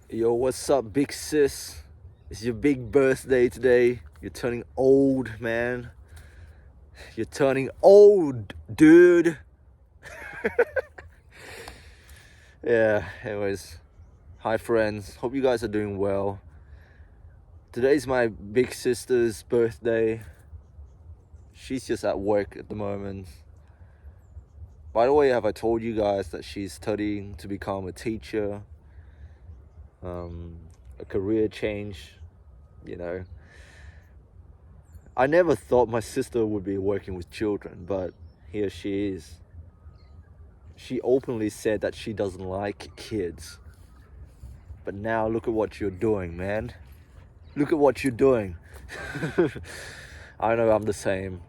Yo, what's up, big sis? It's your big birthday today. You're turning old, man. You're turning old, dude. Yeah, anyways. Hi, friends. Hope you guys are doing well. Today's my big sister's birthday. She's just at work at the moment. By the way, have I told you guys that she's studying to become a teacher? A career change, you know. I never thought my sister would be working with children, but here she is. She openly said that she doesn't like kids. But now look at what you're doing, man. Look at what you're doing. I know I'm the same.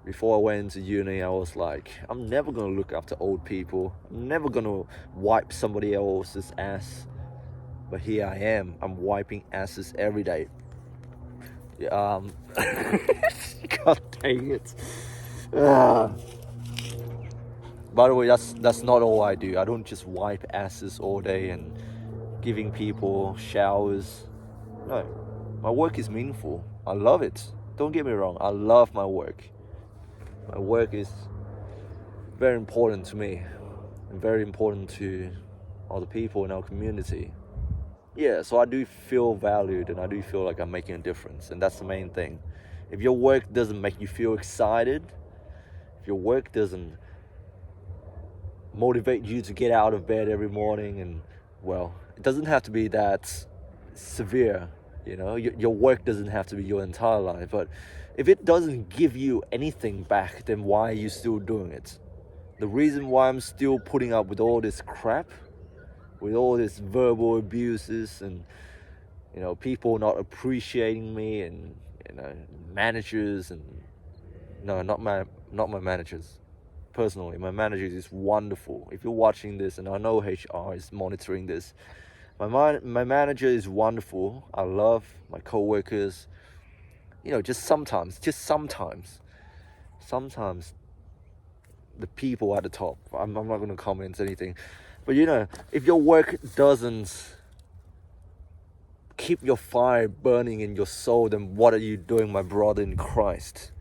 Before I went into uni, I was like, I'm never gonna look after old people. I'm never gonna wipe somebody else's ass. But here I am. I'm wiping asses every day. God dang it. Ah. By the way, that's not all I do. I don't just wipe asses all day and giving people showers. No, my work is meaningful. I love it. Don't get me wrong. I love my work. My work is very important to me and very important to all the people in our community. Yeah, so I do feel valued and I do feel like I'm making a difference, and that's the main thing. If your work doesn't make you feel excited, if your work doesn't motivate you to get out of bed every morning, and well, it doesn't have to be that severe, you know. Your work doesn't have to be your entire life, but if it doesn't give you anything back, then why are you still doing it? The reason why I'm still putting up with all this crap, with all this verbal abuses, and people not appreciating me, and managers, and no, not my managers. Personally, my manager is wonderful. If you're watching this, and I know HR is monitoring this, my manager is wonderful. I love my coworkers. Just sometimes, sometimes the people at the top. I'm not going to comment anything, but if your work doesn't keep your fire burning in your soul, then what are you doing, my brother in Christ?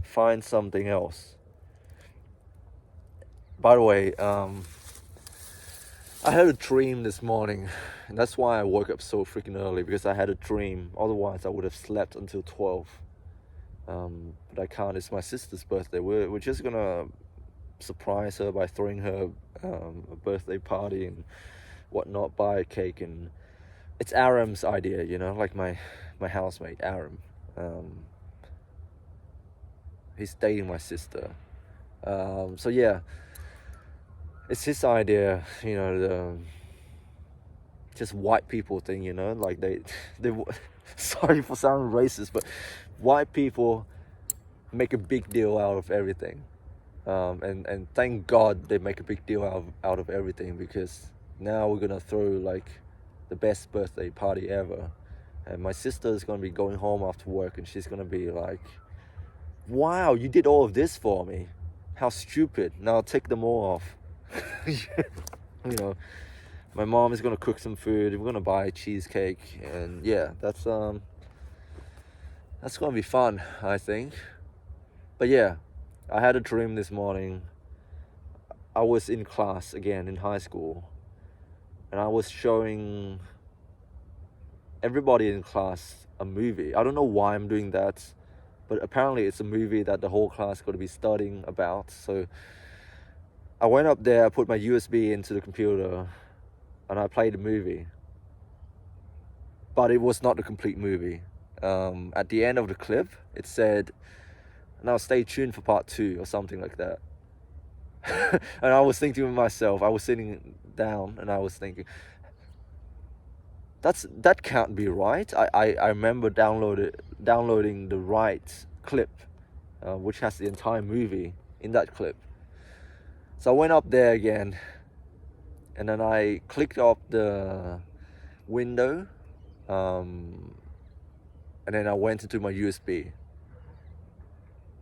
Find something else. By the way, I had a dream this morning, and that's why I woke up so freaking early, because I had a dream. Otherwise, I would have slept until 12. But I can't. It's my sister's birthday. We're just gonna surprise her by throwing her a birthday party and whatnot, buy a cake, and it's Aram's idea, like my housemate Aram. He's dating my sister. So yeah, it's his idea, the just white people thing, like they sorry for sounding racist, but white people make a big deal out of everything. And thank God they make a big deal out of everything, because now we're gonna throw like the best birthday party ever. And my sister is gonna be going home after work, and she's gonna be like, wow, you did all of this for me. How stupid. Now take them all off. My mom is gonna cook some food. We're gonna buy a cheesecake, and yeah, that's gonna be fun, I think. But yeah, I had a dream this morning. I was in class again in high school, and I was showing everybody in class a movie. I don't know why I'm doing that, but apparently it's a movie that the whole class got to be studying about. So I went up there, I put my USB into the computer, and I played the movie. But it was not the complete movie. At the end of the clip, it said, now stay tuned for part 2 or something like that. And I was thinking to myself, I was sitting down and I was thinking, that can't be right. I remember downloading the right clip, which has the entire movie in that clip. So I went up there again, and then I clicked off the window, and then I went into my USB.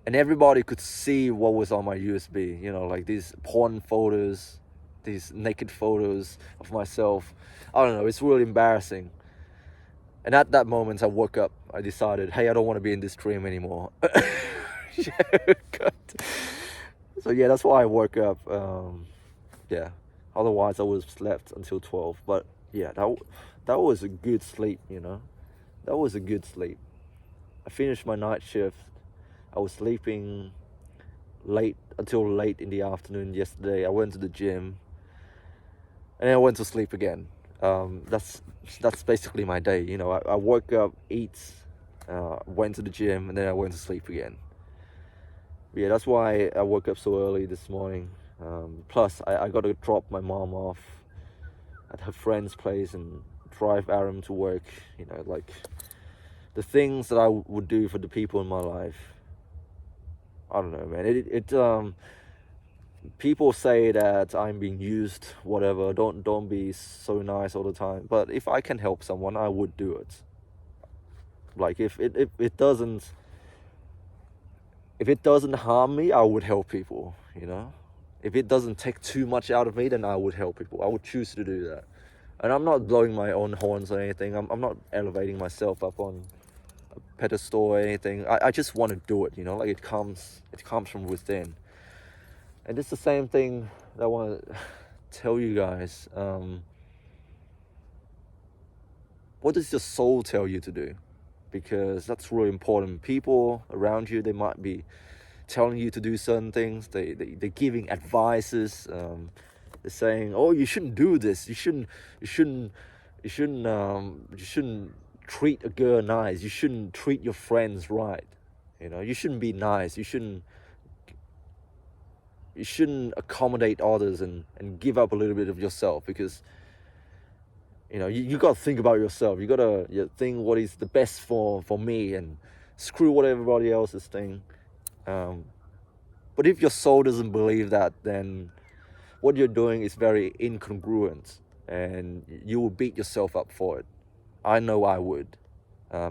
And everybody could see what was on my USB, like these porn photos, these naked photos of myself. I don't know, it's really embarrassing. And at that moment, I woke up. I decided, hey, I don't want to be in this dream anymore. So yeah, that's why I woke up. Yeah, otherwise I would have slept until 12. But yeah, that was a good sleep, you know. That was a good sleep. I finished my night shift. I was sleeping late until late in the afternoon yesterday. I went to the gym, and then I went to sleep again. That's basically my day. You know, I woke up, eat, went to the gym, and then I went to sleep again. Yeah, that's why I woke up so early this morning. Plus, I got to drop my mom off at her friend's place and drive Aram to work. You know, like the things that I would do for the people in my life. I don't know, man. People say that I'm being used, whatever. Don't be so nice all the time. But if I can help someone, I would do it. Like if it doesn't harm me, I would help people, you know. If it doesn't take too much out of me, then I would help people. I would choose to do that. And I'm not blowing my own horns or anything. I'm not elevating myself up on a pedestal or anything. I just want to do it, you know, like it comes from within. And it's the same thing that I want to tell you guys. What does your soul tell you to do? Because that's really important. People around you, they might be telling you to do certain things. They're giving advices. They're saying, "Oh, you shouldn't do this. You shouldn't treat a girl nice. You shouldn't treat your friends right. You know, you shouldn't be nice. You shouldn't accommodate others and give up a little bit of yourself, because you know you got to think about yourself. You got to think what is the best for me, and screw what everybody else is saying." But if your soul doesn't believe that, then what you're doing is very incongruent, and you will beat yourself up for it. I know I would,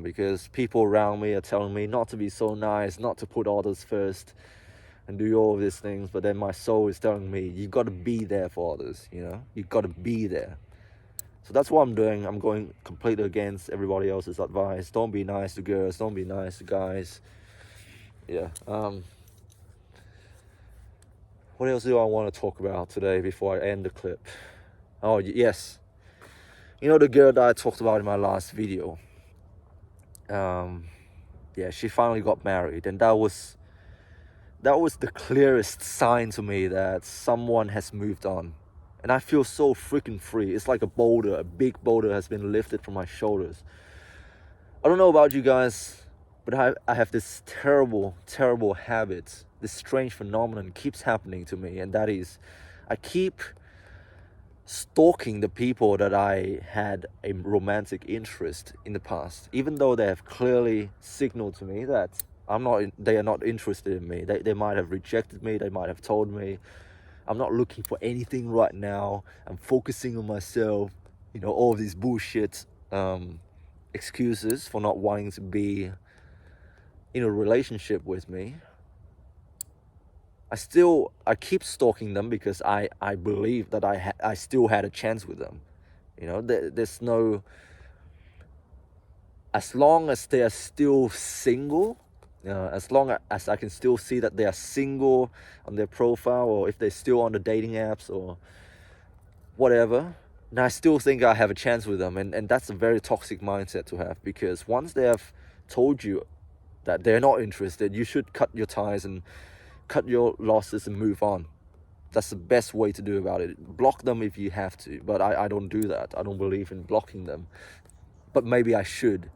because people around me are telling me not to be so nice, not to put others first, and do all of these things. But then my soul is telling me, you got to be there for others, you know? You got to be there. So that's what I'm doing. I'm going completely against everybody else's advice. Don't be nice to girls. Don't be nice to guys. Yeah. What else do I want to talk about today before I end the clip? Oh, yes. You know the girl that I talked about in my last video? Yeah, she finally got married, and that was the clearest sign to me that someone has moved on. And I feel so freaking free. It's like a big boulder has been lifted from my shoulders. I don't know about you guys, but I have this terrible habit. This strange phenomenon keeps happening to me, and that is, I keep stalking the people that I had a romantic interest in the past, even though they have clearly signaled to me that they are not interested in me. They might have rejected me. They might have told me, I'm not looking for anything right now. I'm focusing on myself. You know, all of these bullshit excuses for not wanting to be in a relationship with me. I keep stalking them because I believe that I still had a chance with them. You know, there's no, as long as they are still single, as long as I can still see that they are single on their profile, or if they're still on the dating apps or whatever, and I still think I have a chance with them. And that's a very toxic mindset to have, because once they have told you that they're not interested, you should cut your ties and cut your losses and move on. That's the best way to do about it. Block them if you have to, but I don't do that. I don't believe in blocking them, but maybe I should,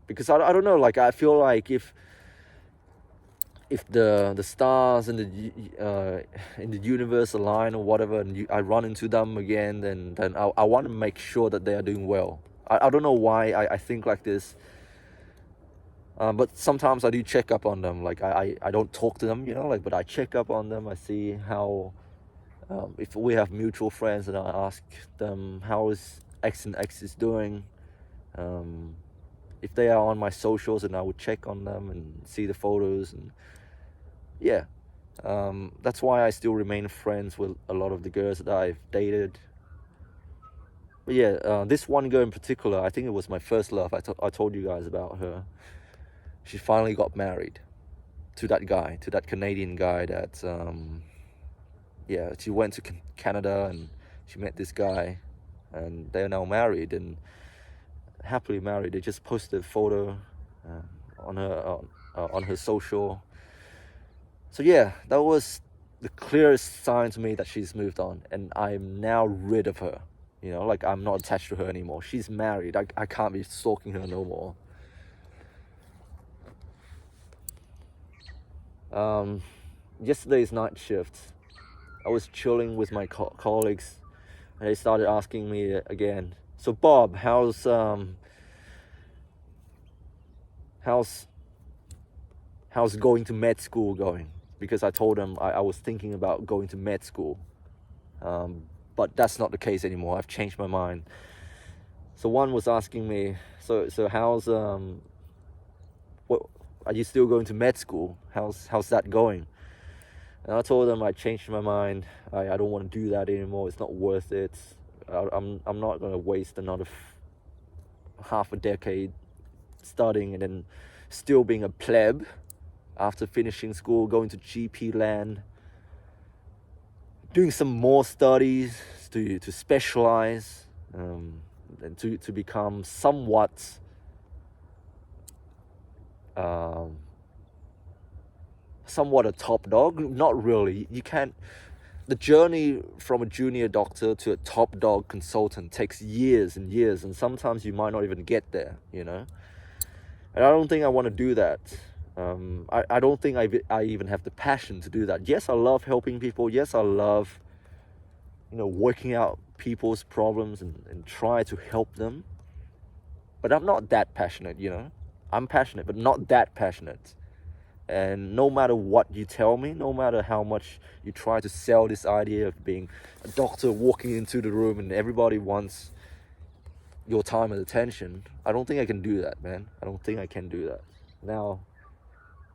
because I don't know, like I feel like if the stars in the universe align or whatever, and I run into them again, then I want to make sure that they are doing well. I don't know why I think like this. But sometimes I do check up on them. Like I don't talk to them, you know, like, but I check up on them. I see how, if we have mutual friends, and I ask them how is X and X is doing. If they are on my socials, and I would check on them and see the photos, and yeah, that's why I still remain friends with a lot of the girls that I've dated. But yeah, this one girl in particular, I think it was my first love. I told you guys about her. She finally got married to that guy, to that Canadian guy that, yeah, she went to Canada and she met this guy, and they're now married and happily married. They just posted a photo on her social. So yeah, that was the clearest sign to me that she's moved on, and I'm now rid of her. You know, like I'm not attached to her anymore. She's married. I can't be stalking her no more. Yesterday's night shift, I was chilling with my colleagues, and they started asking me again. So Bob, how's going to med school going? Because I told them I was thinking about going to med school, but that's not the case anymore. I've changed my mind. So one was asking me, so how's what are you still going to med school? How's that going? And I told them I changed my mind. I don't want to do that anymore. It's not worth it. I'm not gonna waste another half a decade studying and then still being a pleb after finishing school, going to GP land, doing some more studies to specialize, and to become somewhat somewhat a top dog. Not really. You can't. The journey from a junior doctor to a top dog consultant takes years and years, and sometimes you might not even get there, you know. And I don't think I want to do that. I don't think I even have the passion to do that. Yes, I love helping people. Yes, I love, working out people's problems and try to help them. But I'm not that passionate, I'm passionate, but not that passionate. And no matter what you tell me, no matter how much you try to sell this idea of being a doctor walking into the room and everybody wants your time and attention, I don't think I can do that, man. I don't think I can do that. Now,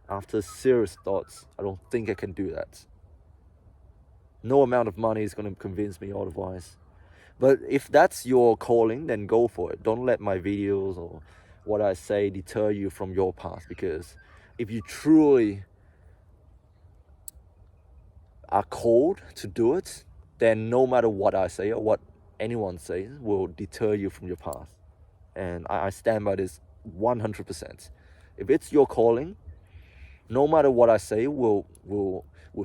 after serious thoughts, I don't think I can do that. No amount of money is going to convince me otherwise. But if that's your calling, then go for it. Don't let my videos or what I say deter you from your path, because if you truly are called to do it, then no matter what I say or what anyone says will deter you from your path. And I stand by this 100%. If it's your calling, no matter what I say will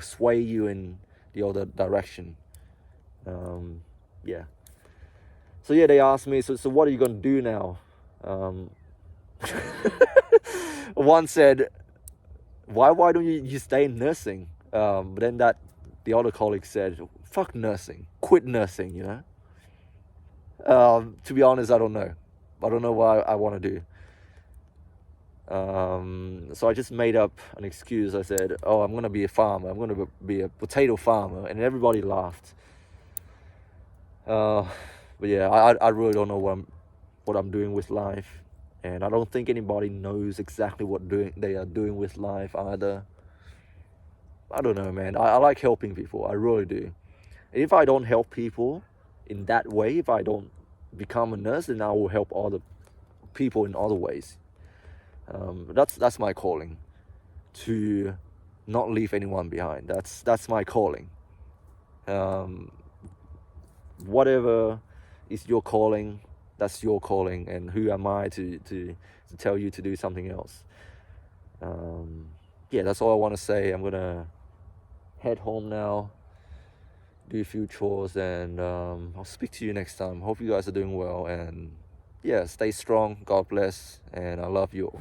sway you in the other direction. Yeah. So yeah, they asked me, so what are you gonna do now? One said, why don't you stay in nursing? But then the other colleague said, fuck nursing, quit nursing, To be honest, I don't know what I want to do. So I just made up an excuse. I said, oh, I'm gonna be a farmer, I'm gonna be a potato farmer, and everybody laughed. But yeah, I really don't know what I'm doing with life, and I don't think anybody knows exactly what they are doing with life either. I don't know, man. I like helping people. I really do. And if I don't help people in that way, if I don't become a nurse, then I will help other people in other ways. That's my calling, to not leave anyone behind. That's my calling. Whatever is your calling, that's your calling, and who am I to tell you to do something else? Yeah, that's all I want to say. I'm gonna head home now, do a few chores, and I'll speak to you next time. Hope you guys are doing well, and yeah, stay strong. God bless, and I love you all.